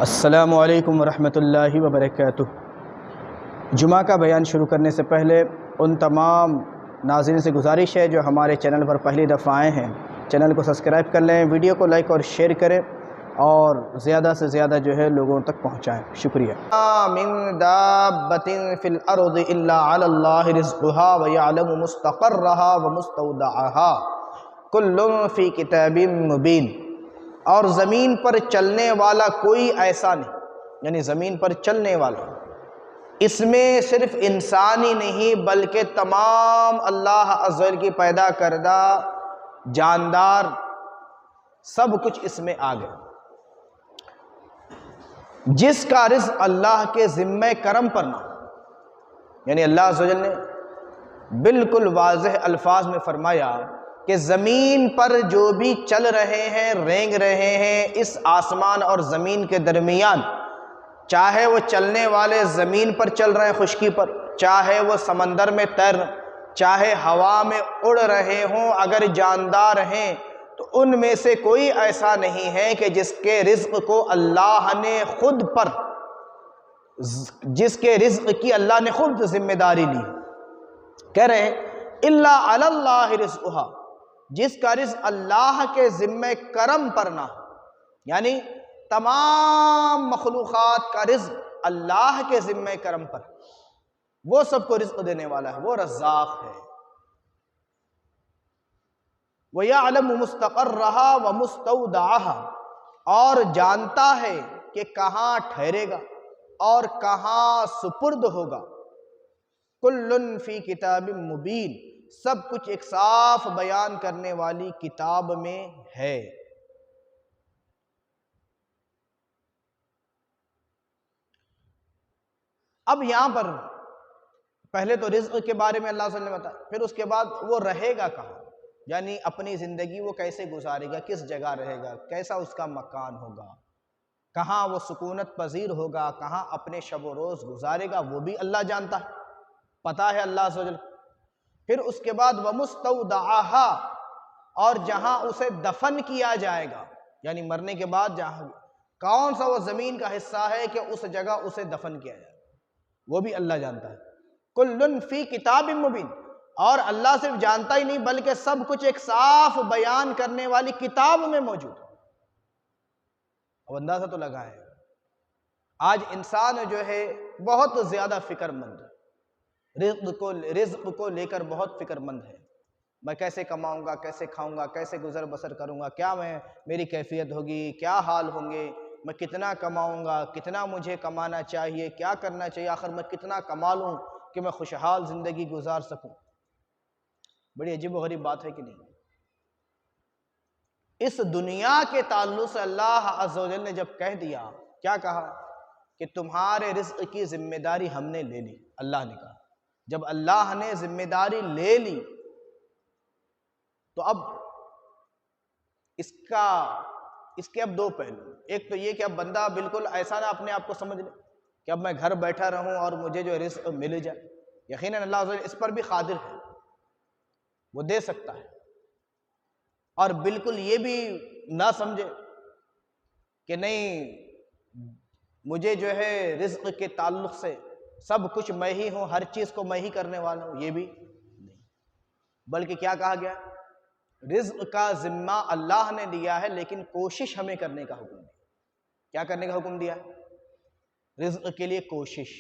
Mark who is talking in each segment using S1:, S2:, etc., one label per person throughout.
S1: السلام علیکم ورحمۃ اللہ وبرکاتہ۔ جمعہ کا بیان شروع کرنے سے پہلے ان تمام ناظرین سے گزارش ہے جو ہمارے چینل پر پہلی دفعہ آئے ہیں، چینل کو سبسکرائب کر لیں، ویڈیو کو لائک اور شیئر کریں اور زیادہ سے زیادہ لوگوں تک پہنچائیں۔ شکریہ۔ من دابۃ فی الارض الا علی اللہ رزقها ویعلم مستقرها ومستودعها کل فی کتاب مبین۔ اور زمین پر چلنے والا کوئی ایسا نہیں، یعنی زمین پر چلنے والا اس میں صرف انسان ہی نہیں بلکہ تمام اللہ عز و جل کی پیدا کردہ جاندار سب کچھ اس میں آ گئے۔ جس کا رزق اللہ کے ذمہ کرم پر نہ، یعنی اللہ عز و جل نے بالکل واضح الفاظ میں فرمایا کہ زمین پر جو بھی چل رہے ہیں، رینگ رہے ہیں اس آسمان اور زمین کے درمیان، چاہے وہ چلنے والے زمین پر چل رہے ہیں خشکی پر، چاہے وہ سمندر میں تیر، چاہے ہوا میں اڑ رہے ہوں، اگر جاندار ہیں تو ان میں سے کوئی ایسا نہیں ہے کہ جس کے رزق کو اللہ نے خود پر، جس کے رزق کی اللہ نے خود ذمہ داری لی۔ کہہ رہے ہیں الا علی اللہ رزقھا، جس کا رزق اللہ کے ذمہ کرم پر نہ، یعنی تمام مخلوقات کا رزق اللہ کے ذمہ کرم پر، وہ سب کو رزق دینے والا ہے، وہ رزاق ہے۔ وَيَعْلَمُ مُسْتَقَرَّهَا وَمُسْتَوْدَعَهَا، اور جانتا ہے کہ کہاں ٹھہرے گا اور کہاں سپرد ہوگا۔ کُلٌّ فی کتاب مبین، سب کچھ ایک صاف بیان کرنے والی کتاب میں ہے۔ اب یہاں پر پہلے تو رزق کے بارے میں اللہ صلی اللہ علیہ وسلم نے بتایا، پھر اس کے بعد وہ رہے گا کہاں، یعنی اپنی زندگی وہ کیسے گزارے گا، کس جگہ رہے گا، کیسا اس کا مکان ہوگا، کہاں وہ سکونت پذیر ہوگا، کہاں اپنے شب و روز گزارے گا، وہ بھی اللہ جانتا ہے، پتہ ہے اللہ عز و جل۔ پھر اس کے بعد وَمُسْتَوْدَعَهَا، اور جہاں اسے دفن کیا جائے گا، یعنی مرنے کے بعد جہاں کون سا وہ زمین کا حصہ ہے کہ اس جگہ اسے دفن کیا جائے گا، وہ بھی اللہ جانتا ہے۔ کُلٌّ فی کتاب مبین، اور اللہ صرف جانتا ہی نہیں بلکہ سب کچھ ایک صاف بیان کرنے والی کتاب میں موجود ہے۔ اب اندازہ تو لگا ہے، آج انسان جو ہے بہت زیادہ فکر مند ہے، رزق کو لے کر بہت فکر مند ہے۔ میں کیسے کماؤں گا، کیسے کھاؤں گا، کیسے گزر بسر کروں گا، کیا میری کیفیت ہوگی، کیا حال ہوں گے، میں کتنا کماؤں گا، کتنا مجھے کمانا چاہیے، کیا کرنا چاہیے، آخر میں کتنا کما لوں کہ میں خوشحال زندگی گزار سکوں۔ بڑی عجیب و غریب بات ہے کہ نہیں؟ اس دنیا کے تعلق سے اللہ عز و جل نے جب کہہ دیا، کیا کہا کہ تمہارے رزق کی ذمہ داری ہم نے لے لی، اللہ نے کہا۔ جب اللہ نے ذمہ داری لے لی تو اب اس کے اب دو پہلو، ایک تو یہ کہ اب بندہ بالکل ایسا نہ اپنے آپ کو سمجھ لے کہ اب میں گھر بیٹھا رہوں اور مجھے جو رزق مل جائے، یقیناً اللہ عز و جل اس پر بھی قادر ہے، وہ دے سکتا ہے۔ اور بالکل یہ بھی نہ سمجھے کہ نہیں مجھے جو ہے رزق کے تعلق سے سب کچھ میں ہی ہوں، ہر چیز کو میں ہی کرنے والا ہوں، یہ بھی نہیں، بلکہ کیا کہا گیا، رزق کا ذمہ اللہ نے لیا ہے لیکن کوشش ہمیں کرنے کا حکم دیا۔ کیا کرنے کا حکم دیا ہے؟ رزق کے لیے کوشش،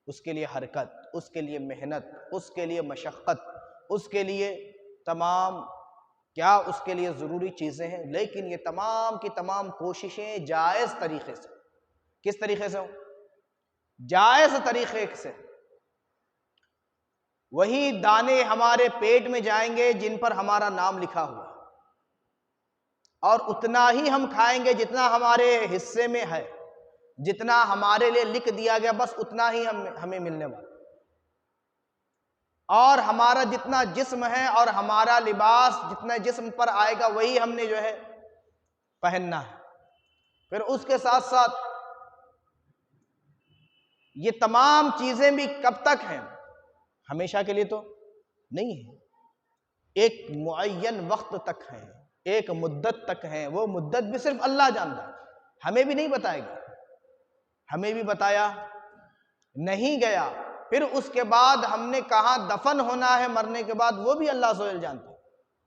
S1: اس کے لیے حرکت، اس کے لیے محنت، اس کے لیے مشقت، اس کے لیے تمام کیا اس کے لیے ضروری چیزیں ہیں، لیکن یہ تمام کی تمام کوششیں جائز طریقے سے۔ کس طریقے سے ہوں؟ جائز طریقے سے۔ وہی دانے ہمارے پیٹ میں جائیں گے جن پر ہمارا نام لکھا ہوا ہے، اور اتنا ہی ہم کھائیں گے جتنا ہمارے حصے میں ہے، جتنا ہمارے لیے لکھ دیا گیا بس اتنا ہی ہمیں ملنے والا، اور ہمارا جتنا جسم ہے اور ہمارا لباس جتنا جسم پر آئے گا وہی ہم نے جو ہے پہننا ہے۔ پھر اس کے ساتھ ساتھ یہ تمام چیزیں بھی کب تک ہیں؟ ہمیشہ کے لیے تو نہیں ہے، ایک معین وقت تک ہیں، ایک مدت تک ہیں، وہ مدت بھی صرف اللہ جانتا ہے، ہمیں بھی نہیں بتائے گا۔ ہمیں بھی بتایا نہیں گیا، پھر اس کے بعد ہم نے کہاں دفن ہونا ہے مرنے کے بعد وہ بھی اللہ سبحانہ جانتا ہے،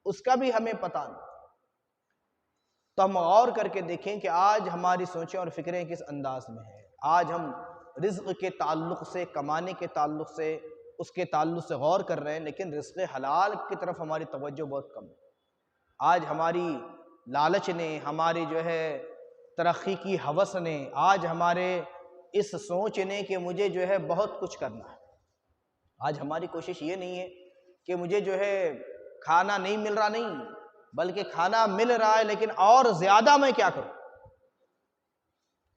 S1: اس کا بھی ہمیں پتہ نہیں۔ تو ہم غور کر کے دیکھیں کہ آج ہماری سوچیں اور فکریں کس انداز میں ہیں۔ آج ہم رزق کے تعلق سے، کمانے کے تعلق سے، اس کے تعلق سے غور کر رہے ہیں، لیکن رزق حلال کی طرف ہماری توجہ بہت کم ہے۔ آج ہماری لالچ نے، ہماری جو ہے ترقی کی ہوس نے، آج ہمارے اس سوچ نے کہ مجھے جو ہے بہت کچھ کرنا ہے، آج ہماری کوشش یہ نہیں ہے کہ مجھے جو ہے کھانا نہیں مل رہا، نہیں، بلکہ کھانا مل رہا ہے لیکن اور زیادہ میں کیا کروں،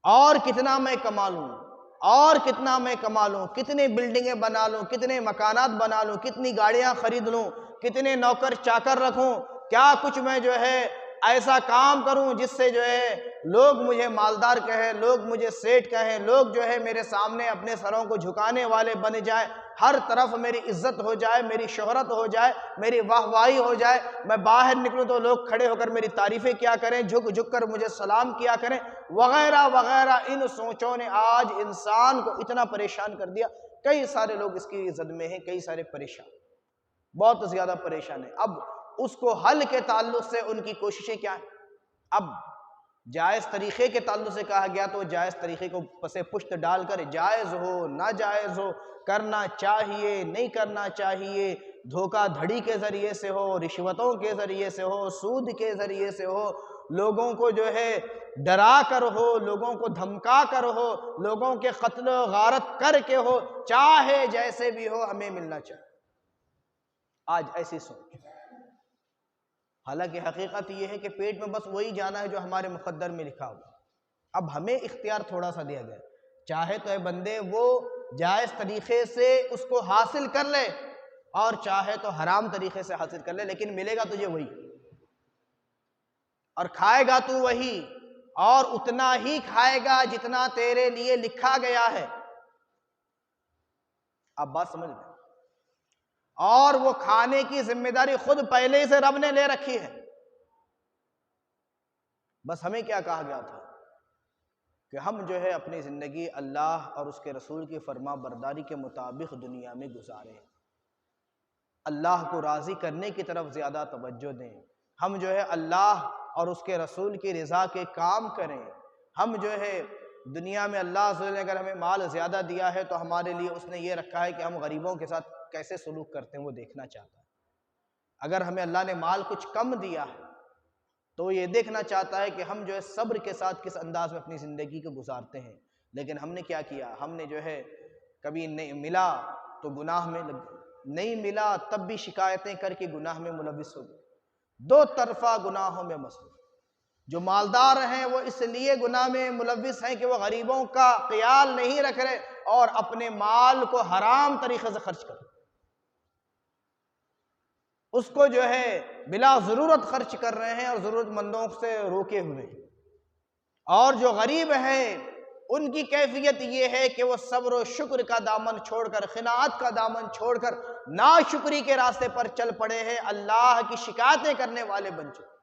S1: اور کتنا میں کما لوں، اور کتنا میں کما لوں، کتنے بلڈنگیں بنا لوں، کتنے مکانات بنا لوں، کتنی گاڑیاں خرید لوں، کتنے نوکر چاکر رکھوں، کیا کچھ میں جو ہے ایسا کام کروں جس سے جو ہے لوگ مجھے مالدار کہیں، لوگ مجھے سیٹ کہیں، لوگ جو ہے میرے سامنے اپنے سروں کو جھکانے والے بن جائیں، ہر طرف میری عزت ہو جائے، میری شہرت ہو جائے، میری واہواہی ہو جائے، میں باہر نکلوں تو لوگ کھڑے ہو کر میری تعریفیں کیا کریں، جھک جھک کر مجھے سلام کیا کریں، وغیرہ وغیرہ۔ ان سوچوں نے آج انسان کو اتنا پریشان کر دیا، کئی سارے لوگ اس کی زد میں ہیں، کئی سارے پریشان، بہت زیادہ پریشان ہیں۔ اب اس کو حل کے تعلق سے ان کی کوششیں کیا ہیں؟ اب جائز طریقے کے تعلق سے کہا گیا تو جائز طریقے کو پس پشت ڈال کر جائز ہو ناجائز ہو، کرنا چاہیے نہیں کرنا چاہیے، دھوکہ دھڑی کے ذریعے سے ہو، رشوتوں کے ذریعے سے ہو، سود کے ذریعے سے ہو، لوگوں کو جو ہے ڈرا کر ہو، لوگوں کو دھمکا کر ہو، لوگوں کے قتل و غارت کر کے ہو، چاہے جیسے بھی ہو ہمیں ملنا چاہیے۔ آج ایسی سوچ، حالانکہ حقیقت یہ ہے کہ پیٹ میں بس وہی جانا ہے جو ہمارے مقدر میں لکھا ہوا۔ اب ہمیں اختیار تھوڑا سا دیا گیا، چاہے تو اے بندے وہ جائز طریقے سے اس کو حاصل کر لے، اور چاہے تو حرام طریقے سے حاصل کر لے، لیکن ملے گا تجھے وہی، اور کھائے گا تو وہی، اور اتنا ہی کھائے گا جتنا تیرے لیے لکھا گیا ہے۔ آپ بات سمجھ لیں، اور وہ کھانے کی ذمہ داری خود پہلے ہی سے رب نے لے رکھی ہے۔ بس ہمیں کیا کہا گیا تھا کہ ہم جو ہے اپنی زندگی اللہ اور اس کے رسول کی فرما برداری کے مطابق دنیا میں گزاریں، اللہ کو راضی کرنے کی طرف زیادہ توجہ دیں، ہم جو ہے اللہ اور اس کے رسول کی رضا کے کام کریں، ہم جو ہے دنیا میں اللہ عز و جل نے اگر ہمیں مال زیادہ دیا ہے تو ہمارے لیے اس نے یہ رکھا ہے کہ ہم غریبوں کے ساتھ کیسے سلوک کرتے ہیں وہ دیکھنا چاہتا ہے۔ اگر ہمیں اللہ نے مال کچھ کم دیا ہے تو وہ یہ دیکھنا چاہتا ہے کہ ہم جو ہے صبر کے ساتھ کس انداز میں اپنی زندگی کو گزارتے ہیں۔ لیکن ہم نے کیا کیا، ہم نے جو ہے کبھی نہیں ملا تو گناہ میں لگ گئے، نہیں ملا تب بھی شکایتیں کر کے گناہ میں ملوث ہو گئے، دو طرفہ گناہوں میں مصروف۔ جو مالدار ہیں وہ اس لیے گناہ میں ملوث ہیں کہ وہ غریبوں کا خیال نہیں رکھ رہے اور اپنے مال کو حرام طریقے سے خرچ کر رہے، اس کو جو ہے بلا ضرورت خرچ کر رہے ہیں اور ضرورت مندوں سے روکے ہوئے۔ اور جو غریب ہیں ان کی کیفیت یہ ہے کہ وہ صبر و شکر کا دامن چھوڑ کر، قناعت کا دامن چھوڑ کر ناشکری کے راستے پر چل پڑے ہیں، اللہ کی شکایتیں کرنے والے بن چکے،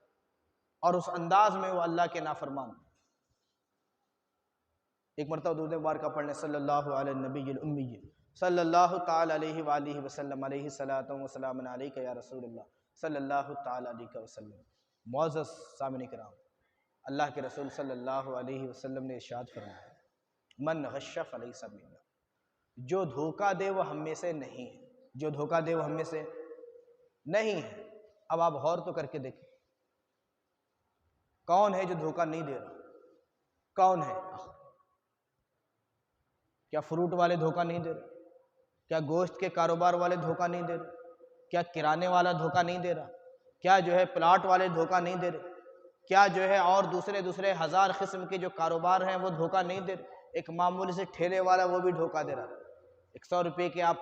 S1: اور اس انداز میں وہ اللہ کے نافرمان۔ ایک مرتبہ درود مبارکہ پڑھنے صلی اللہ علیہ النبی الامی صلی اللہ تعالی علیہ وآلہ وسلم، علیہ الصلاۃ والسلام علیک یا رسول اللہ صلی اللہ تعالی علیہ وسلم۔ معزز سامعین کرام، اللہ کے رسول صلی اللہ علیہ وسلم نے ارشاد فرمایا، من غش فلیس منا، جو دھوکہ دے وہ ہم میں سے نہیں ہے، جو دھوکہ دے وہ ہم میں سے نہیں ہے۔ اب آپ غور تو کر کے دیکھیں، کون ہے جو دھوکہ نہیں دے رہا؟ کون ہے؟ کیا فروٹ والے دھوکہ نہیں دے رہے؟ کیا گوشت کے کاروبار والے دھوکہ نہیں دے رہے؟ کیا کرانے والا دھوکہ نہیں دے رہا؟ کیا جو ہے پلاٹ والے دھوکہ نہیں دے رہے؟ کیا جو ہے اور دوسرے ہزار قسم کے جو کاروبار ہیں وہ دھوکہ نہیں دے رہے؟ ایک معمولی سے ٹھیلے والا وہ بھی دھوکہ دے رہا، 100 روپے کے آپ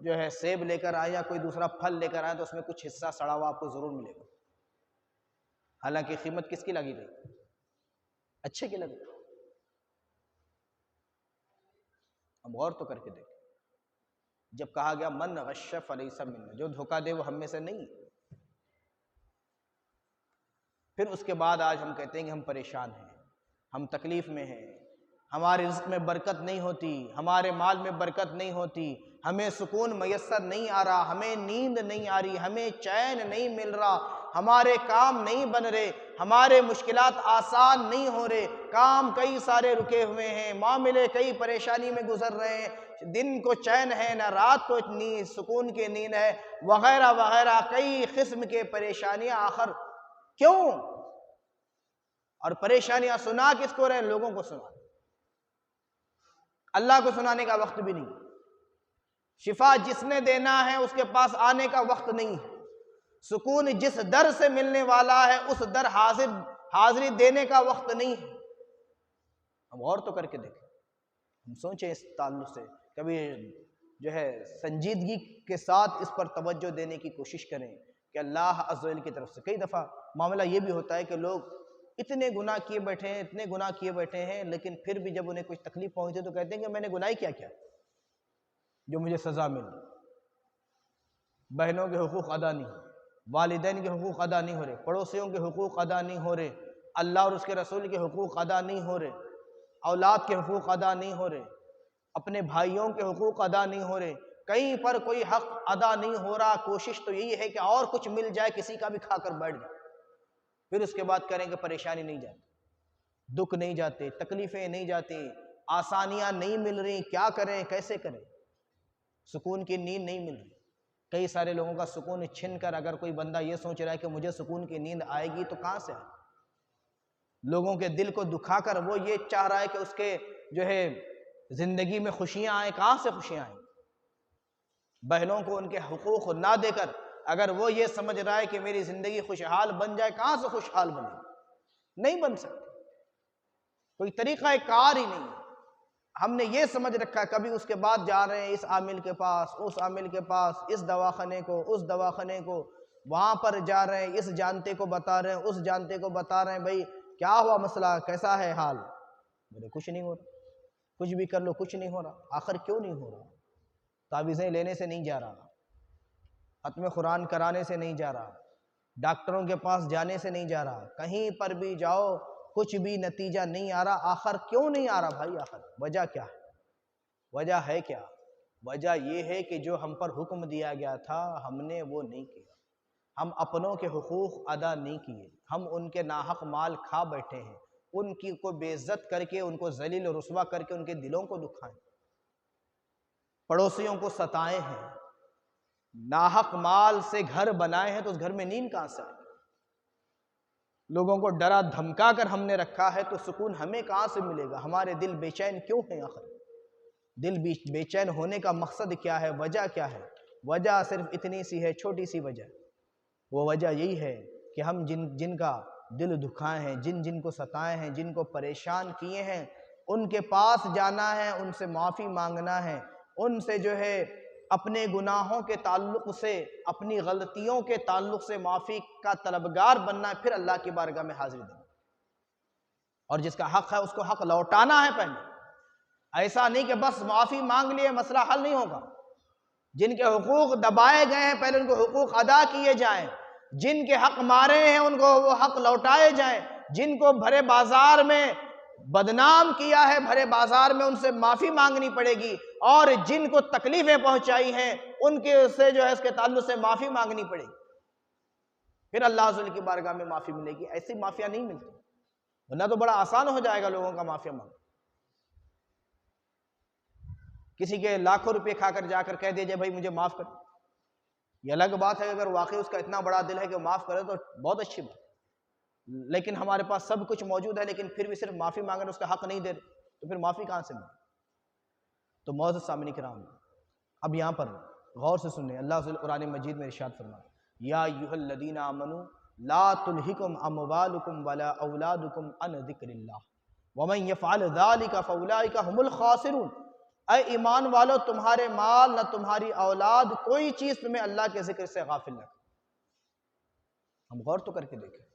S1: جو ہے سیب لے کر آئیں یا کوئی دوسرا پھل لے کر آئیں تو اس میں کچھ حصہ سڑا ہوا آپ کو ضرور ملے گا، حالانکہ قیمت کس کی لگی گئی؟ اچھے کی لگی۔ ہم غور تو کر کے دیکھیں، جب کہا گیا من غش فلیس منا، جو دھوکہ دے وہ ہم میں سے نہیں، پھر اس کے بعد آج ہم کہتے ہیں کہ ہم پریشان ہیں، ہم تکلیف میں ہیں، ہمارے رزق میں برکت نہیں ہوتی، ہمارے مال میں برکت نہیں ہوتی، ہمیں سکون میسر نہیں آ رہا، ہمیں نیند نہیں آ رہی، ہمیں چین نہیں مل رہا، ہمارے کام نہیں بن رہے، ہمارے مشکلات آسان نہیں ہو رہے، کام کئی سارے رکے ہوئے ہیں، معاملے کئی پریشانی میں گزر رہے ہیں، دن کو چین ہے نہ رات کو نیند سکون کی نیند ہے، وغیرہ وغیرہ کئی قسم کے پریشانیاں، آخر کیوں؟ اور پریشانیاں سنا کس کو رہے ہیں؟ لوگوں کو سنا، اللہ کو سنانے کا وقت بھی نہیں، شفا جس نے دینا ہے اس کے پاس آنے کا وقت نہیں ہے، سکون جس در سے ملنے والا ہے اس در حاضری دینے کا وقت نہیں ہے۔ ہم غور تو کر کے دیکھیں، ہم سوچیں اس تعلق سے، کبھی جو ہے سنجیدگی کے ساتھ اس پر توجہ دینے کی کوشش کریں کہ اللہ عز و جل کی طرف سے کئی دفعہ معاملہ یہ بھی ہوتا ہے کہ لوگ اتنے گناہ کیے بیٹھے ہیں، اتنے گناہ کیے بیٹھے ہیں، لیکن پھر بھی جب انہیں کچھ تکلیف پہنچے تو کہتے ہیں کہ میں نے گناہ کیا کیا جو مجھے سزا مل رہی۔ بہنوں کے حقوق ادا نہیں، والدین کے حقوق ادا نہیں ہو رہے، پڑوسیوں کے حقوق ادا نہیں ہو رہے، اللہ اور اس کے رسول کے حقوق ادا نہیں ہو رہے، اولاد کے حقوق ادا نہیں ہو رہے، اپنے بھائیوں کے حقوق ادا نہیں ہو رہے، کہیں پر کوئی حق ادا نہیں ہو رہا، کوشش تو یہی ہے کہ اور کچھ مل جائے، کسی کا بھی کھا کر بیٹھ جائے، پھر اس کے بعد کریں کہ پریشانی نہیں جاتی، دکھ نہیں جاتے، تکلیفیں نہیں جاتی، آسانیاں نہیں مل رہی، کیا کریں کیسے کریں، سکون کی نیند نہیں مل رہی۔ کئی سارے لوگوں کا سکون چھن کر اگر کوئی بندہ یہ سوچ رہا ہے کہ مجھے سکون کی نیند آئے گی تو کہاں سے آئے؟ لوگوں کے دل کو دکھا کر وہ یہ چاہ رہا ہے کہ اس کے جو ہے زندگی میں خوشیاں آئیں، کہاں سے خوشیاں آئیں؟ بہنوں کو ان کے حقوق نہ دے کر اگر وہ یہ سمجھ رہا ہے کہ میری زندگی خوشحال بن جائے، کہاں سے خوشحال بنے؟ نہیں بن سکتی، کوئی طریقہ کار ہی نہیں۔ ہم نے یہ سمجھ رکھا ہے کبھی اس کے بعد جا رہے ہیں اس عامل کے پاس، اس عامل کے پاس، اس دواخانے کو، اس دواخانے کو، وہاں پر جا رہے ہیں، اس جانتے کو بتا رہے ہیں، اس جانتے کو بتا رہے ہیں، بھائی کیا ہوا مسئلہ، کیسا ہے حال؟ میرے کچھ نہیں ہو رہا، کچھ بھی کر لو کچھ نہیں ہو رہا۔ آخر کیوں نہیں ہو رہا؟ تعویذیں لینے سے نہیں جا رہا، ختم قرآن کرانے سے نہیں جا رہا، ڈاکٹروں کے پاس جانے سے نہیں جا رہا، کہیں پر بھی جاؤ کچھ بھی نتیجہ نہیں آ رہا۔ آخر کیوں نہیں آ رہا بھائی؟ آخر وجہ کیا ہے؟ وجہ ہے کیا؟ وجہ یہ ہے کہ جو ہم پر حکم دیا گیا تھا ہم نے وہ نہیں کیا، ہم اپنوں کے حقوق ادا نہیں کیے، ہم ان کے ناحق مال کھا بیٹھے ہیں، ان کی کو بے عزت کر کے، ان کو ذلیل و رسوا کر کے ان کے دلوں کو دکھائیں، پڑوسیوں کو ستائے ہیں، ناحق مال سے گھر بنائے ہیں، تو اس گھر میں نیند کہاں سے آئے؟ لوگوں کو ڈرا دھمکا کر ہم نے رکھا ہے، تو سکون ہمیں کہاں سے ملے گا؟ ہمارے دل بے چین کیوں ہیں؟ آخر دل بے چین ہونے کا مقصد کیا ہے؟ وجہ کیا ہے؟ وجہ صرف اتنی سی ہے، چھوٹی سی وجہ، وہ وجہ یہی ہے کہ ہم جن کا دل دکھائے ہیں، جن کو ستائے ہیں، جن کو پریشان کیے ہیں، ان کے پاس جانا ہے، ان سے معافی مانگنا ہے، ان سے جو ہے اپنے گناہوں کے تعلق سے، اپنی غلطیوں کے تعلق سے معافی کا طلبگار بننا ہے، پھر اللہ کی بارگاہ میں حاضری دینا، اور جس کا حق ہے اس کو حق لوٹانا ہے پہلے۔ ایسا نہیں کہ بس معافی مانگ لیے مسئلہ حل نہیں ہوگا، جن کے حقوق دبائے گئے ہیں پہلے ان کو حقوق ادا کیے جائیں، جن کے حق مارے ہیں ان کو وہ حق لوٹائے جائیں، جن کو بھرے بازار میں بدنام کیا ہے بھرے بازار میں ان سے معافی مانگنی پڑے گی، اور جن کو تکلیفیں پہنچائی ہیں ان کے سے جو ہے اس کے تعلق سے معافی مانگنی پڑے گی، پھر اللہ عز و جل کی بارگاہ میں معافی ملے گی۔ ایسی معافیاں نہیں ملتی، ورنہ تو بڑا آسان ہو جائے گا لوگوں کا معافی مانگنا۔ کسی کے لاکھوں روپے کھا کر جا کر کہہ دیجئے بھائی مجھے معاف کر، یہ الگ بات ہے، اگر واقعی اس کا اتنا بڑا دل ہے کہ وہ معاف کرے تو بہت اچھی بات، لیکن ہمارے پاس سب کچھ موجود ہے لیکن پھر بھی صرف معافی مانگنے اس کا حق نہیں دے رہے، تو پھر معافی کہاں سے ملے؟ تو معزز سامعین کرام، اب یہاں پر غور سے سنیں، اللہ عز و جل قرآن مجید میں ارشاد فرمایا، یا ایھا الذین آمنوا لا تلہکم اموالکم ولا اولادکم عن ذکر اللہ ومن یفعل ذلک فاولئک ھم الخاسرون۔ اے ایمان والو، تمہارے مال نہ تمہاری اولاد کوئی چیز تمہیں اللہ کے ذکر سے غافل نہ کرے۔ ہم غور تو کر کے دیکھیں،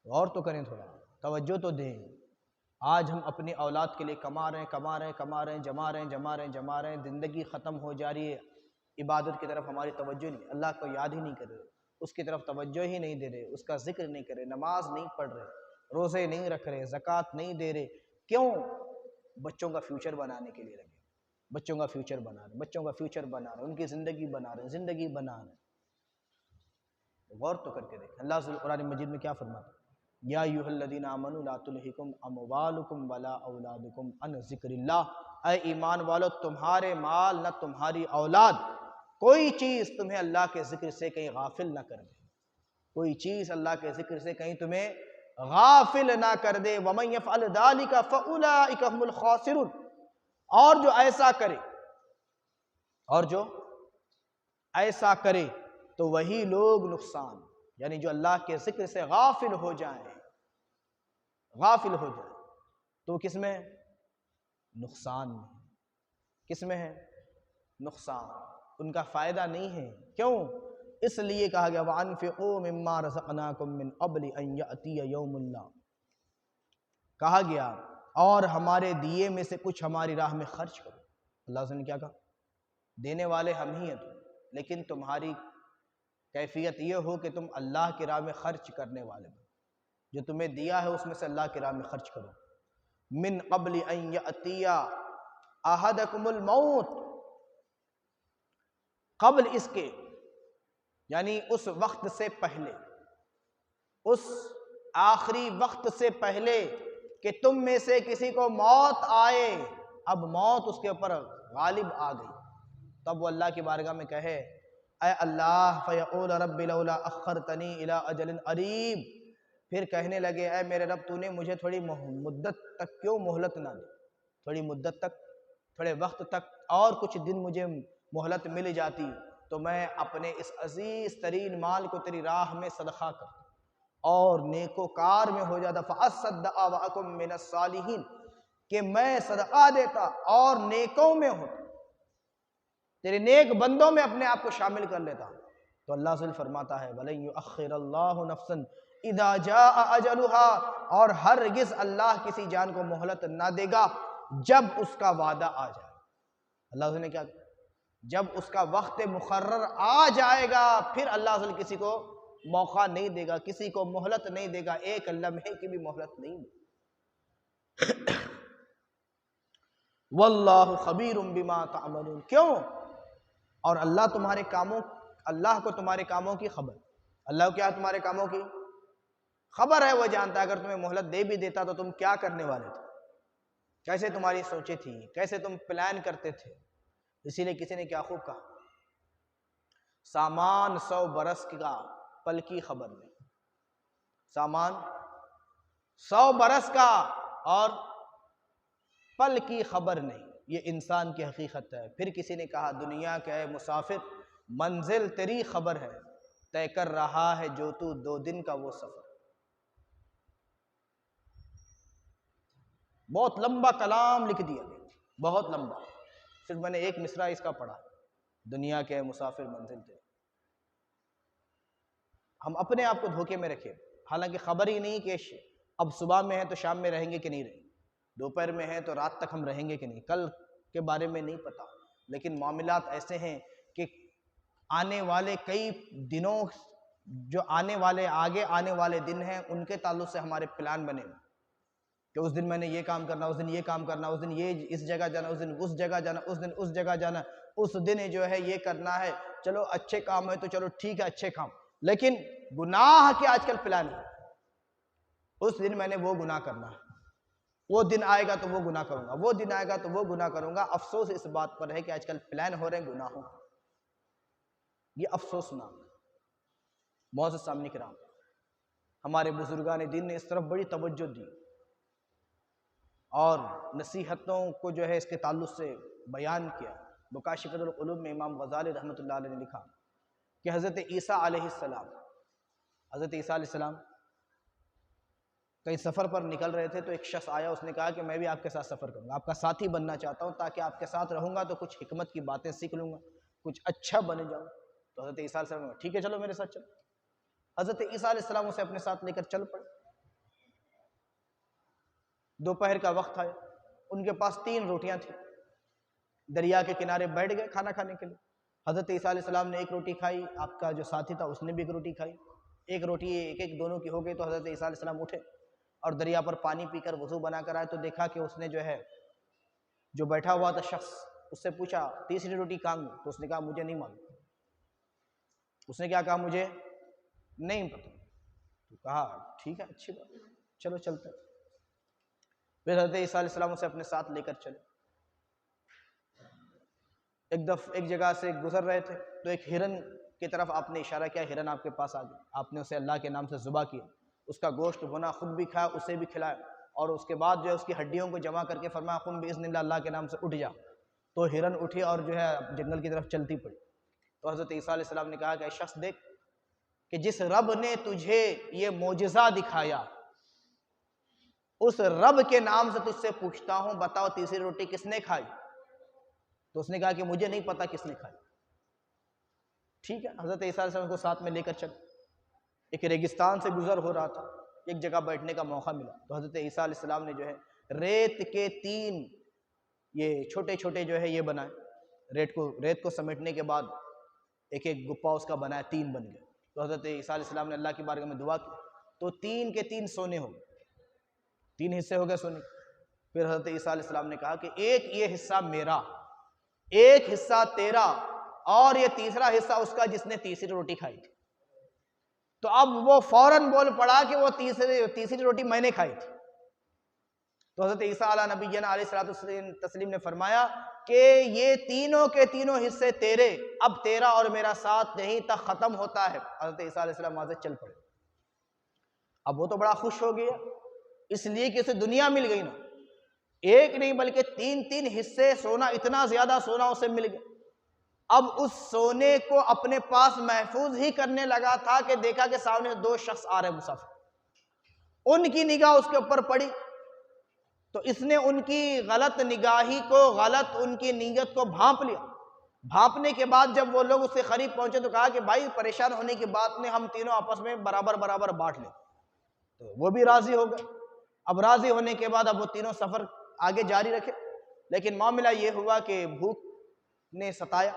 S1: غور تو کریں، تھوڑا توجہ تو دیں۔ آج ہم اپنی اولاد کے لیے کما رہے ہیں، جما رہے ہیں، زندگی ختم ہو جا رہی ہے، عبادت کی طرف ہماری توجہ نہیں، اللہ کو یاد ہی نہیں کر رہے، اس کی طرف توجہ ہی نہیں دے رہے، اس کا ذکر نہیں کر رہے، نماز نہیں پڑھ رہے، روزے نہیں رکھ رہے، زکوٰۃ نہیں دے رہے، کیوں؟ بچوں کا فیوچر بنانے کے لیے لگے، بچوں کا فیوچر بنا رہے، بچوں کا فیوچر بنا رہے، ان کی زندگی بنا رہے، زندگی بنا رہے۔ غور تو کر کے دیکھیں اللہ سے قرآن مجید میں کیا فرماتا ہے، یا ایھا الذین آمنوا لا تلہکم اموالکم ولا اولادکم عن ذکر اللہ، اے ایمان والو تمہارے مال نہ تمہاری اولاد کوئی چیز تمہیں اللہ کے ذکر سے کہیں غافل نہ کر دے، کوئی چیز اللہ کے ذکر سے کہیں تمہیں غافل نہ کر دے۔ وَمَن يَفْعَلْ ذَلِكَ فَأُولَٰئِكَ هُمُ الْخَاسِرُونَ، اور جو ایسا کرے، اور جو ایسا کرے تو وہی لوگ نقصان، یعنی جو اللہ کے ذکر سے غافل ہو جائیں، غافل ہو جائیں تو کس میں؟ نقصان میں۔ کس میں ہے؟ نقصان، ان کا فائدہ نہیں ہے۔ کیوں؟ اس لیے کہا گیا وَأَنفِقُوا مِمَّا رَزَقْنَاكُم مِّن قَبْلِ أَن يَأْتِيَ يَوْمٌ لَا، کہا گیا اور ہمارے دیے میں سے کچھ ہماری راہ میں خرچ کرو۔ اللہ سے نے کیا کہا؟ دینے والے ہم ہی ہیں تم، لیکن تمہاری کیفیت یہ ہو کہ تم اللہ کی راہ میں خرچ کرنے والے ہو، جو تمہیں دیا ہے اس میں سے اللہ کی راہ میں خرچ کرو۔ من قبل ان یأتی احدکم الموت، قبل اس کے یعنی اس وقت سے پہلے، اس آخری وقت سے پہلے کہ تم میں سے کسی کو موت آئے۔ اب موت اس کے اوپر غالب آ گئی، تب وہ اللہ کی بارگاہ میں کہے اے اللہ فیقول رب لولا اخرتنی الی اجل قریب، پھر کہنے لگے اے میرے رب تو نے مجھے تھوڑی مدت تک کیوں مہلت نہ دی، تھوڑی مدت تک، تھوڑے وقت تک اور کچھ دن مجھے مہلت مل جاتی تو میں اپنے اس عزیز ترین مال کو تیری راہ میں صدقہ کرتا اور نیکوکار میں ہو جاتا، فاصدق واکن من الصالحین، کہ میں صدقہ دیتا اور نیکوں میں ہوتا، تیرے نیک بندوں میں اپنے آپ کو شامل کر لیتا۔ تو اللہ سے فرماتا ہے وَلَن يُؤَخِّرَ اللَّهُ نَفْسًا اِذَا جَاءَ أَجَلُهَا، اور ہرگز اللہ کسی جان کو مہلت نہ دے گا جب اس کا وعدہ آ جائے۔ اللہ نے کیا کہا؟ جب اس کا وقت مقرر آ جائے گا پھر اللہ تعالی کسی کو موقع نہیں دے گا، کسی کو مہلت نہیں دے گا، ایک لمحے کی بھی مہلت نہیں دے گا۔ واللہ خبیر بما تعملون، کیوں؟ اور اللہ تمہارے کاموں، اللہ کو تمہارے کاموں کی خبر، اللہ کو کیا تمہارے کاموں کی خبر ہے، وہ جانتا ہے اگر تمہیں مہلت دے بھی دیتا تو تم کیا کرنے والے تھے، کیسے تمہاری سوچیں تھیں، کیسے تم پلان کرتے تھے۔ اسی لیے کسی نے کیا خوب کہا، سامان 100 برس کا پل کی خبر نہیں، سامان 100 برس کا اور پل کی خبر نہیں، یہ انسان کی حقیقت ہے۔ پھر کسی نے کہا دنیا کا اے مسافر منزل تیری خبر ہے، طے کر رہا ہے جو تو 2 دن کا وہ سفر۔ بہت لمبا کلام لکھ دیا گیا، بہت لمبا، صرف میں نے ایک مصرع اس کا پڑھا، دنیا کے مسافر منزل تیری۔ ہم اپنے آپ کو دھوکے میں رکھے، حالانکہ خبر ہی نہیں کہ اب صبح میں ہیں تو شام میں رہیں گے کہ نہیں رہیں گے، دوپہر میں ہیں تو رات تک ہم رہیں گے کہ نہیں، کل کے بارے میں نہیں پتا۔ لیکن معاملات ایسے ہیں کہ آنے والے کئی دنوں، جو آنے والے آگے آنے والے دن ہیں ان کے تعلق سے ہمارے پلان بنے کہ اس دن میں نے یہ کام کرنا، اس دن یہ کام کرنا، اس دن یہ اس جگہ جانا، اس دن اس جگہ جانا، اس دن اس جگہ جانا، اس دن جو ہے یہ کرنا ہے۔ چلو اچھے کام ہے تو چلو ٹھیک ہے اچھے کام، لیکن گناہ کے آج کل پلان ہے، اس دن میں نے وہ گناہ کرنا ہے، وہ دن آئے گا تو وہ گناہ کروں گا، وہ دن آئے گا تو وہ گناہ کروں گا۔ افسوس اس بات پر ہے کہ آج کل پلان ہو رہے ہیں گناہوں، یہ افسوسناک۔ معزز سامعین کرام، ہمارے بزرگان دین نے اس طرف بڑی توجہ دی اور نصیحتوں کو جو ہے اس کے تعلق سے بیان کیا۔ مکاشفۃ القلوب میں امام غزالی رحمۃ اللہ علیہ نے لکھا کہ حضرت عیسیٰ علیہ السلام، حضرت عیسیٰ علیہ السلام کہیں سفر پر نکل رہے تھے تو ایک شخص آیا، اس نے کہا کہ میں بھی آپ کے ساتھ سفر کروں گا، آپ کا ساتھی بننا چاہتا ہوں تاکہ آپ کے ساتھ رہوں گا تو کچھ حکمت کی باتیں سیکھ لوں گا، کچھ اچھا بن جاؤں۔ تو حضرت عیسیٰ علیہ السلام ٹھیک ہے چلو میرے ساتھ چلو۔ حضرت عیسیٰ علیہ السلام اسے اپنے ساتھ لے کر چل پڑے۔ دوپہر کا وقت آیا، ان کے پاس 3 روٹیاں تھیں، دریا کے کنارے بیٹھ گئے کھانا کھانے کے لیے۔ حضرت عیسیٰ علیہ السلام نے 1 روٹی کھائی، آپ کا جو ساتھی تھا اس نے بھی 1 روٹی کھائی، 1 روٹی ایک ایک دونوں کی ہو گئی۔ تو حضرت عیسیٰ علیہ السلام اٹھے اور دریا پر پانی پی کر وضو بنا کر آئے تو دیکھا کہ اس نے جو بیٹھا ہوا تھا شخص، اس سے پوچھا تیسری روٹی کہاں گئی؟ تو اس نے کہا مجھے نہیں معلوم۔ اس نے کیا کہا؟ مجھے نہیں پتا۔ تو کہا ٹھیک ہے، اچھی بات، چلو چلتے ہیں۔ پھر حضرت عیسیٰ علیہ السلام اسے اپنے ساتھ لے کر چلے۔ ایک جگہ سے گزر رہے تھے تو ایک ہرن کی طرف آپ نے اشارہ کیا، ہرن آپ کے پاس آ گیا، آپ نے اسے اللہ کے نام سے ذبح کیا، اس کا گوشت بھونا، خود بھی کھایا، اسے بھی کھلایا، اور اس کے بعد اس کی ہڈیوں کو جمع کر کے فرمایا قم باذن اللہ، اللہ کے نام سے اٹھ جا۔ تو ہرن اٹھی اور جنگل کی طرف چلتی پڑی۔ تو حضرت عیسیٰ علیہ السلام نے کہا کہ اے شخص دیکھ کہ جس رب نے تجھے یہ معجزہ دکھایا، اس رب کے نام سے تجھ سے پوچھتا ہوں، بتاؤ تیسری روٹی کس نے کھائی؟ تو اس نے کہا کہ مجھے نہیں پتا کس نے کھائی۔ ٹھیک ہے، حضرت عیسیٰ علیہ السلام کو ساتھ میں لے کر چل۔ ایک ریگستان سے گزر ہو رہا تھا، ایک جگہ بیٹھنے کا موقع ملا تو حضرت عیسیٰ علیہ السلام نے ریت کے 3 یہ چھوٹے چھوٹے یہ بنائے، ریت کو سمیٹنے کے بعد ایک ایک گپا اس کا بنایا، 3 بن گئے۔ تو حضرت عیسیٰ علیہ السلام نے اللہ کی بارگاہ میں دعا کی تو 3 کے 3 سونے ہو گئے، 3 حصے ہو گئے سونے۔ پھر حضرت عیسیٰ علیہ السلام نے کہا کہ ایک یہ حصہ میرا، ایک حصہ تیرا، اور یہ تیسرا حصہ اس کا جس نے تیسری روٹی کھائی تھی۔ تو اب وہ فوراً بول پڑا کہ وہ تیسری روٹی میں نے کھائی تھی۔ تو حضرت عیسیٰ علیہ نبینا علیہ الصلوۃ والتسلیم نے فرمایا کہ یہ تینوں کے تینوں حصے تیرے، اب تیرا اور میرا ساتھ یہیں تک ختم ہوتا ہے۔ حضرت عیسیٰ علیہ السلام وہاں سے چل پڑے۔ اب وہ تو بڑا خوش ہو گیا، اس لیے کہ اسے دنیا مل گئی نا، ایک نہیں بلکہ 3 حصے سونا، اتنا زیادہ سونا اسے مل گیا۔ اب اس سونے کو اپنے پاس محفوظ ہی کرنے لگا تھا کہ دیکھا کہ سامنے 2 شخص آ رہے مسافر، ان کی نگاہ اس کے اوپر پڑی تو اس نے ان کی غلط نگاہی کو، غلط ان کی نیت کو بھانپ لیا۔ بھانپنے کے بعد جب وہ لوگ اس کے قریب پہنچے تو کہا کہ بھائی پریشان ہونے کی بات نہیں، ہم تینوں آپس میں برابر برابر بانٹ لیں۔ تو وہ بھی راضی ہو گئے۔ اب راضی ہونے کے بعد اب وہ تینوں سفر آگے جاری رکھے، لیکن معاملہ یہ ہوا کہ بھوک نے ستایا۔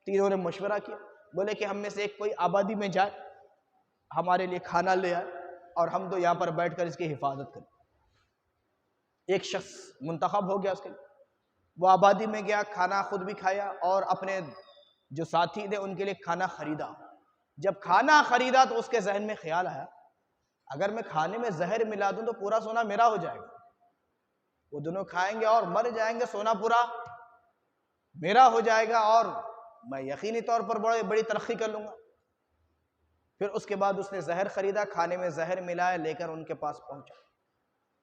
S1: تینوں نے مشورہ کیا، بولے کہ ہم میں سے ایک کوئی آبادی میں جائے، ہمارے لیے کھانا لے آئے، اور ہم تو یہاں پر بیٹھ کر اس کی حفاظت کریں۔ ایک شخص منتخب ہو گیا اس کے لیے، وہ آبادی میں گیا، کھانا خود بھی کھایا اور اپنے جو ساتھی تھے ان کے لیے کھانا خریدا۔ جب کھانا خریدا تو اس کے ذہن میں خیال آیا اگر میں کھانے میں زہر ملا دوں تو پورا سونا میرا ہو جائے گا، وہ دونوں کھائیں گے اور مر جائیں گے، سونا پورا میرا ہو جائے گا اور میں یقینی طور پر بڑی ترقی کر لوں گا۔ پھر اس کے بعد اس نے زہر خریدا، کھانے میں زہر ملایا، لے کر ان کے پاس پہنچا۔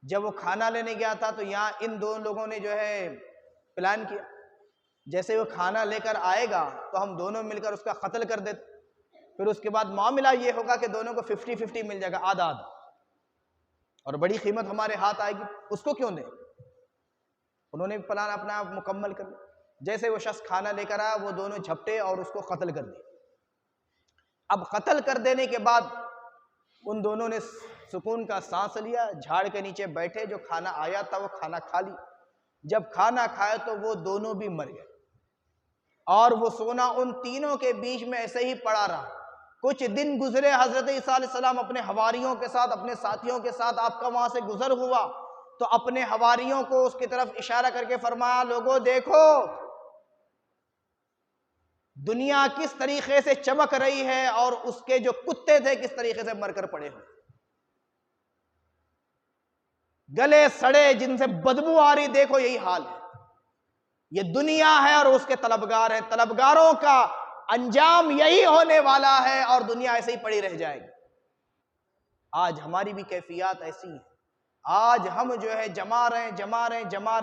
S1: جب وہ کھانا لینے گیا تھا تو یہاں ان 2 لوگوں نے پلان کیا، جیسے وہ کھانا لے کر آئے گا تو ہم دونوں مل کر اس کا قتل کر دیتے، پھر اس کے بعد معاملہ یہ ہوگا کہ دونوں کو 50-50 مل جائے گا، آدھا آدھا، اور بڑی قیمت ہمارے ہاتھ آئے گی، اس کو کیوں دیں؟ انہوں نے پلان اپنا مکمل کر لیا۔ جیسے وہ شخص کھانا لے کر آیا وہ دونوں جھپٹے اور اس کو قتل کر دیا۔ اب قتل کر دینے کے بعد ان دونوں نے سکون کا سانس لیا، جھاڑ کے نیچے بیٹھے، جو کھانا آیا تھا وہ کھانا کھا لی۔ جب کھانا کھایا تو وہ دونوں بھی مر گئے، اور وہ سونا ان تینوں کے بیچ میں ایسے ہی پڑا رہا۔ کچھ دن گزرے، حضرت عیسیٰ علیہ السلام اپنے حواریوں کے ساتھ، اپنے ساتھیوں کے ساتھ آپ کا وہاں سے گزر ہوا تو اپنے حواریوں کو اس کی طرف اشارہ کر کے فرمایا، لوگوں دیکھو دنیا کس طریقے سے چمک رہی ہے اور اس کے جو کتے تھے کس طریقے سے مر کر پڑے ہوئے، گلے سڑے، جن سے بدبو آ رہی، دیکھو یہی حال ہے۔ یہ دنیا ہے اور اس کے طلبگار ہیں، طلبگاروں کا انجام یہی ہونے والا ہے اور دنیا ایسے ہی پڑی رہ جائے گی۔ آج ہماری بھی کیفیات ایسی ہیں، آج ہم جما رہے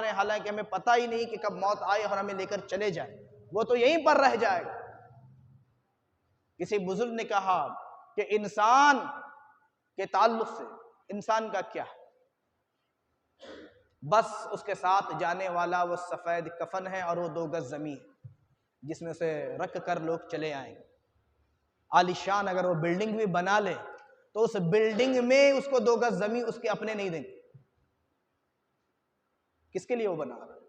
S1: ہیں، حالانکہ ہمیں پتہ ہی نہیں کہ کب موت آئے اور ہمیں لے کر چلے جائے، وہ تو یہیں پر رہ جائے گا۔ کسی بزرگ نے کہا کہ انسان کے تعلق سے انسان کا کیا ہے؟ بس اس کے ساتھ جانے والا وہ سفید کفن ہے اور وہ 2 گز زمین جس میں سے رکھ کر لوگ چلے آئیں گے۔ عالیشان اگر وہ بلڈنگ بھی بنا لے تو اس بلڈنگ میں اس کو 2 گز زمین اس کے اپنے نہیں دیں گے۔ کس کے لیے وہ بنا رہا ہے؟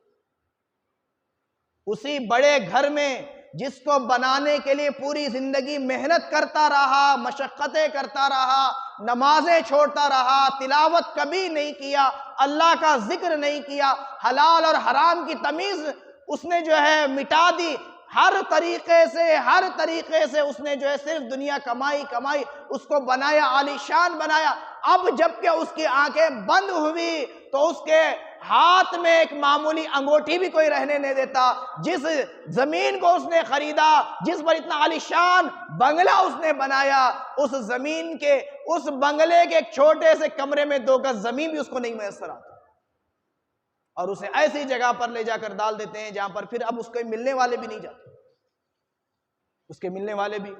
S1: اسی بڑے گھر میں جس کو بنانے کے لیے پوری زندگی محنت کرتا رہا، مشقتیں کرتا رہا، نمازیں چھوڑتا رہا، تلاوت کبھی نہیں کیا، اللہ کا ذکر نہیں کیا، حلال اور حرام کی تمیز اس نے جو ہے مٹا دی، ہر طریقے سے اس نے جو ہے صرف دنیا کمائی، اس کو بنایا، عالی شان بنایا۔ اب جب کہ اس کی آنکھیں بند ہوئی تو اس کے ہاتھ میں ایک معمولی انگوٹھی بھی کوئی رہنے نہیں دیتا۔ جس زمین کو اس نے خریدا، جس پر اتنا عالی شان بنگلہ اس نے بنایا، اس زمین کے، اس بنگلے کے ایک چھوٹے سے کمرے میں 2 گز زمین بھی اس کو نہیں میسر آتی، اور اسے ایسی جگہ پر لے جا کر ڈال دیتے ہیں جہاں پر پھر اب اس کے ملنے والے بھی نہیں جاتے، اس کے ملنے والے بھی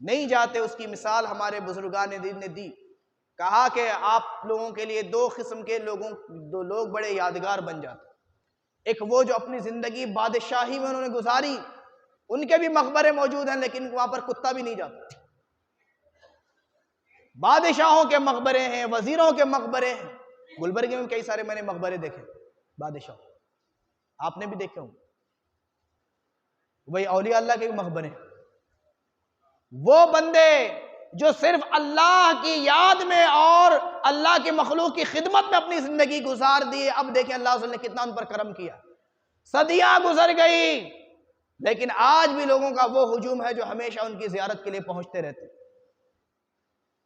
S1: نہیں جاتے۔ اس کی مثال ہمارے بزرگان دین نے دی، کہا کہ آپ لوگوں کے لیے 2 قسم کے دو لوگ بڑے یادگار بن جاتے۔ ایک وہ جو اپنی زندگی بادشاہی میں انہوں نے گزاری، ان کے بھی مقبرے موجود ہیں لیکن وہاں پر کتا بھی نہیں جاتا۔ بادشاہوں کے مقبرے ہیں، وزیروں کے مقبرے ہیں، گلبرگے میں کئی سارے میں نے مقبرے دیکھے بادشاہ، آپ نے بھی دیکھے ہوں، وہی اولیاء اللہ کے بھی مقبرے ہیں۔ وہ بندے جو صرف اللہ کی یاد میں اور اللہ کی مخلوق کی خدمت میں اپنی زندگی گزار دیے، اب دیکھیں اللہ عز و جل نے کتنا ان پر کرم کیا۔ صدیاں گزر گئی لیکن آج بھی لوگوں کا وہ ہجوم ہے جو ہمیشہ ان کی زیارت کے لیے پہنچتے رہتے ہیں۔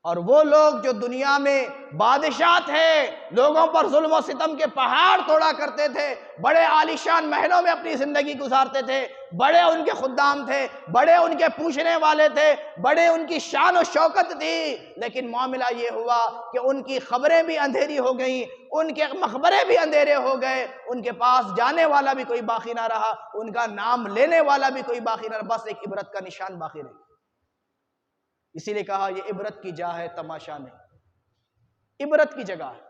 S1: اور وہ لوگ جو دنیا میں بادشاہ تھے، لوگوں پر ظلم و ستم کے پہاڑ توڑا کرتے تھے، بڑے عالیشان محلوں میں اپنی زندگی گزارتے تھے، بڑے ان کے خدام تھے، بڑے ان کے پوچھنے والے تھے، بڑے ان کی شان و شوکت تھی، لیکن معاملہ یہ ہوا کہ ان کی خبریں بھی اندھیری ہو گئیں، ان کے مقبرے بھی اندھیرے ہو گئے، ان کے پاس جانے والا بھی کوئی باقی نہ رہا، ان کا نام لینے والا بھی کوئی باقی نہ رہا، بس ایک عبرت کا نشان باقی رہی۔ اسی لیے کہا یہ عبرت کی جا ہے، تماشا نہیں، عبرت کی جگہ ہے،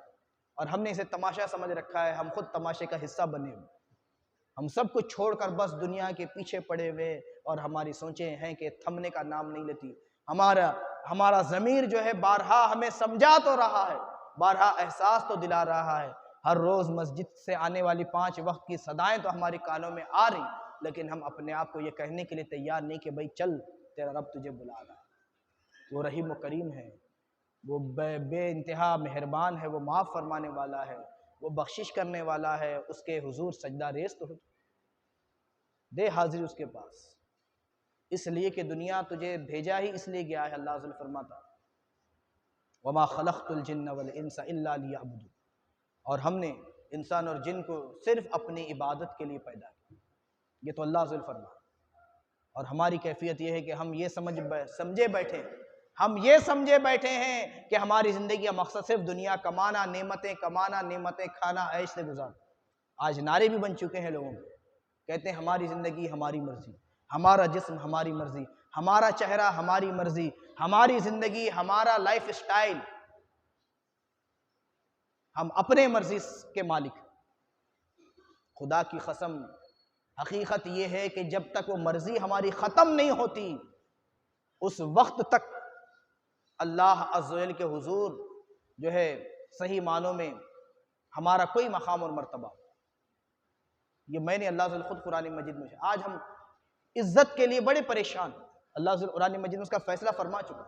S1: اور ہم نے اسے تماشا سمجھ رکھا ہے۔ ہم خود تماشے کا حصہ بنے ہوئے، ہم سب کچھ چھوڑ کر بس دنیا کے پیچھے پڑے ہوئے، اور ہماری سوچیں ہیں کہ تھمنے کا نام نہیں لیتی۔ ہمارا ضمیر جو ہے بارہا ہمیں سمجھا تو رہا ہے، بارہا احساس تو دلا رہا ہے، ہر روز مسجد سے آنے والی 5 وقت کی صدائیں تو ہماری کانوں میں آ رہی، لیکن ہم اپنے آپ کو یہ کہنے کے لیے تیار نہیں کہ بھائی چل، تیرا رب تجھے بلا رہا ہے۔ وہ رحیم و کریم ہے، وہ بے انتہا مہربان ہے، وہ معاف فرمانے والا ہے، وہ بخشش کرنے والا ہے، اس کے حضور سجدہ ریز تو ہو، دے حاضری اس کے پاس، اس لیے کہ دنیا تجھے بھیجا ہی اس لیے گیا ہے۔ اللہ عز و جل فرماتا وَمَا خَلَقْتُ الْجِنَّ وَالْإِنسَ إِلَّا لِيَعْبُدُونِ، اور ہم نے انسان اور جن کو صرف اپنی عبادت کے لیے پیدا کیا، یہ تو اللہ عز و جل فرماتا۔ اور ہماری کیفیت یہ ہے کہ ہم یہ سمجھے بیٹھے ہیں کہ ہماری زندگی کا مقصد صرف دنیا کمانا، نعمتیں کمانا، نعمتیں کھانا، عیش سے گزارنا۔ آج نعرے بھی بن چکے ہیں لوگوں کے، کہتے ہیں ہماری زندگی ہماری مرضی، ہمارا جسم ہماری مرضی، ہمارا چہرہ ہماری مرضی، ہماری زندگی ہمارا لائف سٹائل، ہم اپنے مرضی کے مالک۔ خدا کی قسم، حقیقت یہ ہے کہ جب تک وہ مرضی ہماری ختم نہیں ہوتی، اس وقت تک اللہ عز و جل کے حضور جو ہے صحیح معنوں میں ہمارا کوئی مقام اور مرتبہ۔ یہ میں نے اللہ عز و جل خود قرآن مجید میں، آج ہم عزت کے لیے بڑے پریشان، اللہ عز و جل قرآن مجید میں اس کا فیصلہ فرما چکا،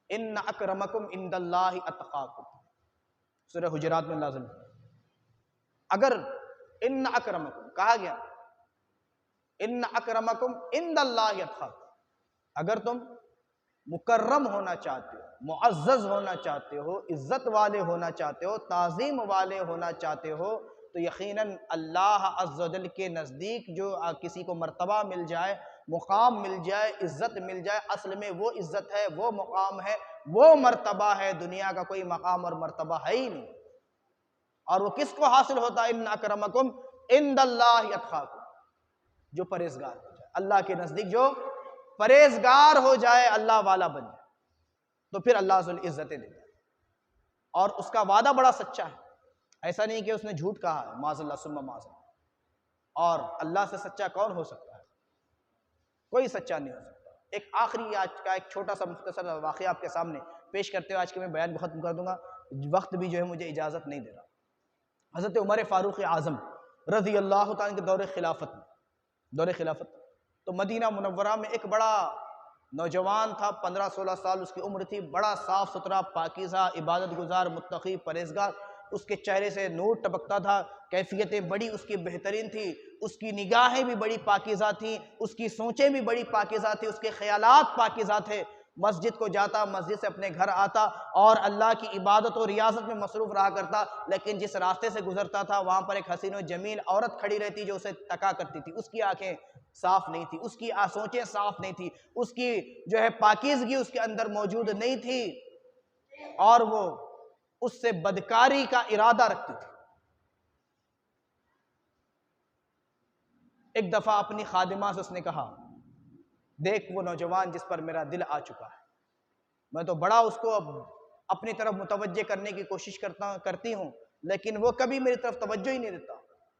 S1: ان اکرمکم عند اللہ اتقاکم، سورہ حجرات میں اللہ عز و جل اگر ان اکرمکم کہا گیا، ان اکرمکم عند اللہ اتقاکم، اگر تم مکرم ہونا چاہتے ہو، معزز ہونا چاہتے ہو، عزت والے ہونا چاہتے ہو، تعظیم والے ہونا چاہتے ہو، تو یقیناً اللہ عز و جل کے نزدیک جو کسی کو مرتبہ مل جائے، مقام مل جائے، عزت مل جائے، اصل میں وہ عزت ہے، وہ مقام ہے، وہ مرتبہ ہے، دنیا کا کوئی مقام اور مرتبہ ہے ہی نہیں۔ اور وہ کس کو حاصل ہوتا ہے؟ ان اکرمکم عند اللہ اتقاکم، جو پرہیزگار ہو جائے اللہ کے نزدیک، جو پرہیزگار ہو جائے، اللہ والا بن جائے، تو پھر اللہ عز و جل عزتیں دیتا ہے، اور اس کا وعدہ بڑا سچا ہے، ایسا نہیں کہ اس نے جھوٹ کہا ہے، معاذ اللہ ثم معاذ اللہ۔ اور اللہ سے سچا کون ہو سکتا ہے؟ کوئی سچا نہیں ہو سکتا۔ ایک آخری آج کا ایک چھوٹا سا مختصر واقعہ آپ کے سامنے پیش کرتے ہوئے آج کے میں بیان کو ختم کر دوں گا، وقت بھی جو ہے مجھے اجازت نہیں دے رہا۔ حضرت عمر فاروق اعظم رضی اللہ تعالیٰ کے دور خلافت تو مدینہ منورہ میں ایک بڑا نوجوان تھا، 15-16 سال اس کی عمر تھی، بڑا صاف ستھرا، پاکیزہ، عبادت گزار، متقی، پرہیزگار، اس کے چہرے سے نور ٹپکتا تھا، کیفیتیں بڑی اس کی بہترین تھی، اس کی نگاہیں بھی بڑی پاکیزہ تھیں، اس کی سوچیں بھی بڑی پاکیزہ تھیں، اس کے خیالات پاکیزہ تھے، مسجد کو جاتا، مسجد سے اپنے گھر آتا اور اللہ کی عبادت و ریاضت میں مصروف رہا کرتا، لیکن جس راستے سے گزرتا تھا وہاں پر ایک حسین و جمیل عورت کھڑی رہتی جو اسے تکا کرتی تھی، اس کی آنکھیں صاف نہیں تھی، اس کی سوچیں صاف نہیں تھی، اس کی جو ہے پاکیزگی اس کے اندر موجود نہیں تھی، اور وہ اس سے بدکاری کا ارادہ رکھتی تھی۔ ایک دفعہ اپنی خادمہ سے اس نے کہا، دیکھ وہ نوجوان جس پر میرا دل آ چکا ہے، میں تو بڑا اس کو اپنی طرف متوجہ کرنے کی کوشش کرتی ہوں، لیکن وہ کبھی میری طرف توجہ ہی نہیں دیتا،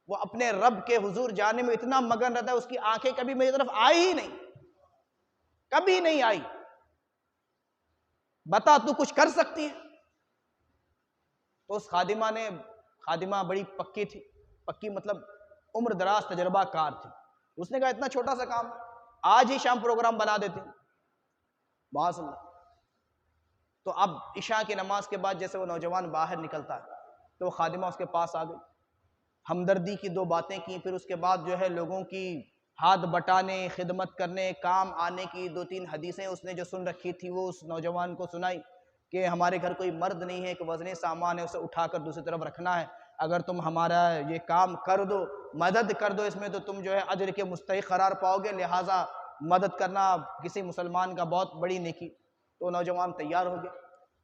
S1: وہ اپنے رب کے حضور جانے میں اتنا مگن رہتا ہے، اس کی آنکھیں کبھی میری طرف آئی ہی نہیں، کبھی نہیں آئی، بتا تو کچھ کر سکتی ہے؟ تو اس خادمہ بڑی پکی تھی، پکی مطلب عمر دراز تجربہ کار تھی، اس نے کہا اتنا چھوٹا سا کام، آج ہی شام پروگرام بنا دیتے ہیں، معاذ اللہ۔ تو اب عشاء کی نماز کے بعد جیسے وہ نوجوان باہر نکلتا ہے تو وہ خادمہ اس کے پاس آ گئی، ہمدردی کی 2 باتیں کی، پھر اس کے بعد جو ہے لوگوں کی ہاتھ بٹانے، خدمت کرنے، کام آنے کی 2-3 حدیثیں اس نے جو سن رکھی تھی وہ اس نوجوان کو سنائی کہ ہمارے گھر کوئی مرد نہیں ہے، ایک وزن سامان ہے، اسے اٹھا کر دوسری طرف رکھنا ہے، اگر تم ہمارا یہ کام کر دو، مدد کر دو اس میں تو تم جو ہے اجر کے مستحق قرار پاؤ گے، لہٰذا مدد کرنا کسی مسلمان کا بہت بڑی نیکی۔ تو نوجوان تیار ہو گیا،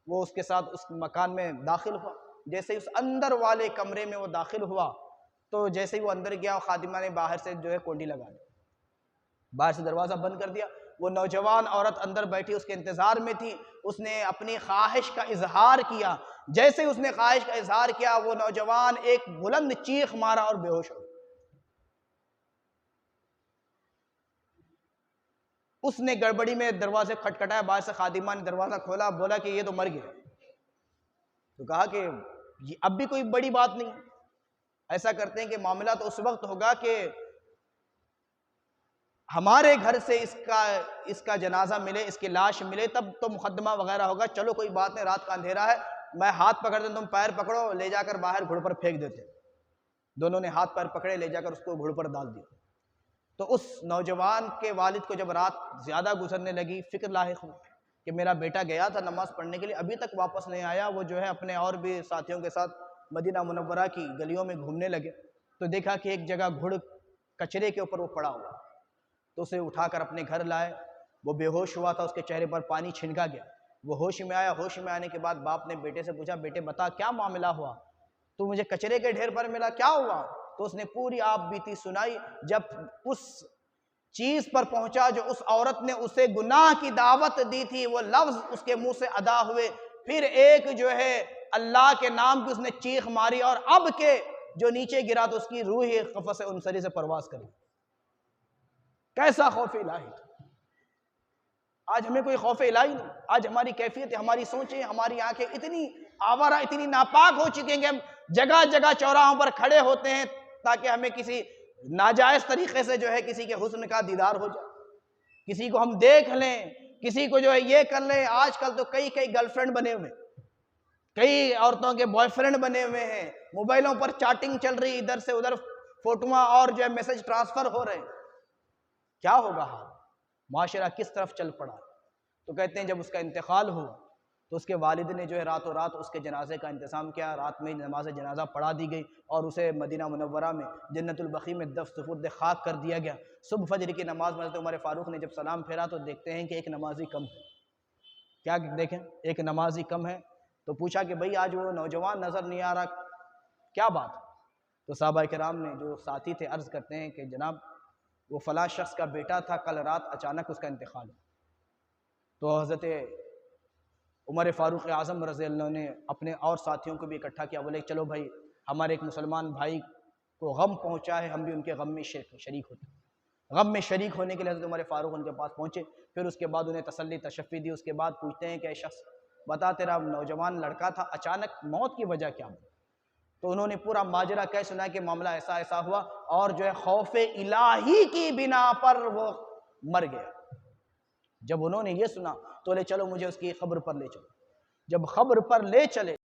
S1: وہ اس کے ساتھ اس مکان میں داخل ہوا، جیسے ہی اس اندر والے کمرے میں وہ داخل ہوا تو جیسے ہی وہ اندر گیا خادمہ نے باہر سے جو ہے کنڈی لگا دی، باہر سے دروازہ بند کر دیا، وہ نوجوان عورت اندر بیٹھی اس کے انتظار میں تھی، اس نے اپنی خواہش کا اظہار کیا، جیسے ہی اس نے خواہش کا اظہار کیا وہ نوجوان ایک بلند چیخ مارا اور بے ہوش ہو گیا۔ اس نے گڑبڑی میں دروازے کھٹکھٹایا، باہر سے خادمہ نے دروازہ کھولا، بولا کہ یہ تو مر گیا، تو کہا کہ اب بھی کوئی بڑی بات نہیں، ایسا کرتے ہیں کہ معاملہ تو اس وقت ہوگا کہ ہمارے گھر سے اس کا جنازہ ملے، اس کی لاش ملے، تب تو مقدمہ وغیرہ ہوگا، چلو کوئی بات نہیں، رات کا اندھیرا ہے، میں ہاتھ پکڑ دوں، تم پیر پکڑو، لے جا کر باہر گھڑ پر پھینک دیتے۔ دونوں نے ہاتھ پیر پکڑے، لے جا کر اس کو گھڑ پر ڈال دیا۔ تو اس نوجوان کے والد کو جب رات زیادہ گزرنے لگی، فکر لاحق ہوئی کہ میرا بیٹا گیا تھا نماز پڑھنے کے لیے، ابھی تک واپس نہیں آیا، وہ جو ہے اپنے اور بھی ساتھیوں کے ساتھ مدینہ منورہ کی گلیوں میں گھومنے لگے، تو دیکھا کہ ایک جگہ کچرے کے اوپر وہ پڑا ہوا، تو اسے اٹھا کر اپنے گھر لائے، وہ بے ہوش ہوا تھا، اس کے چہرے پر پانی چھنکا گیا، وہ ہوش میں آیا، ہوش میں آنے کے بعد باپ نے بیٹے سے پوچھا، بیٹے بتا کیا معاملہ ہوا، تو مجھے کچرے کے ڈھیر پر ملا، کیا ہوا؟ تو اس نے پوری آپ بیتی سنائی، جب اس چیز پر پہنچا جو اس عورت نے اسے گناہ کی دعوت دی تھی، وہ لفظ اس کے منہ سے ادا ہوئے، پھر ایک جو ہے اللہ کے نام کی اس نے چیخ ماری، اور اب کے جو نیچے گرا تو اس کی روح قفس انصری سے پرواز کری۔ کیسا خوف الہی تھا! آج ہمیں کوئی خوف الہی نہیں، آج ہماری کیفیت، ہماری سوچیں، ہماری آنکھیں اتنی آوارہ، اتنی ناپاک ہو چکی ہیں کہ ہم جگہ جگہ چوراہوں پر کھڑے ہوتے ہیں تاکہ ہمیں کسی ناجائز طریقے سے جو ہے کسی کے حسن کا دیدار ہو جائے، کسی کو ہم دیکھ لیں، کسی کو جو ہے یہ کر لیں۔ آج کل تو کئی گرل فرینڈ بنے ہوئے ہیں، کئی عورتوں کے بوائے فرینڈ بنے ہوئے ہیں، موبائلوں پر چاٹنگ چل رہی، ادھر سے ادھر فوٹواں اور جو ہے میسج ٹرانسفر ہو رہے ہیں، کیا ہوگا حال؟ معاشرہ کس طرف چل پڑا؟ تو کہتے ہیں جب اس کا انتقال ہو تو اس کے والد نے جو ہے راتوں رات اس کے جنازے کا انتظام کیا، رات میں نماز جنازہ پڑھا دی گئی اور اسے مدینہ منورہ میں جنت البقیع میں سپرد خاک کر دیا گیا۔ صبح فجر کی نماز میں حضرت عمر فاروق نے جب سلام پھیرا تو دیکھتے ہیں کہ ایک نمازی کم ہے، کیا دیکھیں ایک نمازی کم ہے، تو پوچھا کہ بھئی آج وہ نوجوان نظر نہیں آ رہا، کیا بات؟ تو صحابہ کرام نے جو ساتھی تھے عرض کرتے ہیں کہ جناب وہ فلاں شخص کا بیٹا تھا، کل رات اچانک اس کا انتقال ہوا۔ تو حضرت عمر فاروق اعظم رضی اللہ عنہ نے اپنے اور ساتھیوں کو بھی اکٹھا کیا، بولے چلو بھائی ہمارے ایک مسلمان بھائی کو غم پہنچا ہے، ہم بھی ان کے غم میں شریک ہوتے ہیں۔ غم میں شریک ہونے کے لیے حضرت عمر فاروق ان کے پاس پہنچے، پھر اس کے بعد انہیں تسلی تشفی دی، اس کے بعد پوچھتے ہیں کہ اے شخص بتا تیرا نوجوان لڑکا تھا، اچانک موت کی وجہ کیا ہوئی؟ تو انہوں نے پورا ماجرا کہہ سنا کہ معاملہ ایسا ہوا، اور جو ہے خوف الہی کی بنا پر وہ مر گیا۔ جب انہوں نے یہ سنا تو لے چلو مجھے اس کی خبر پر لے چلو۔ جب خبر پر لے چلے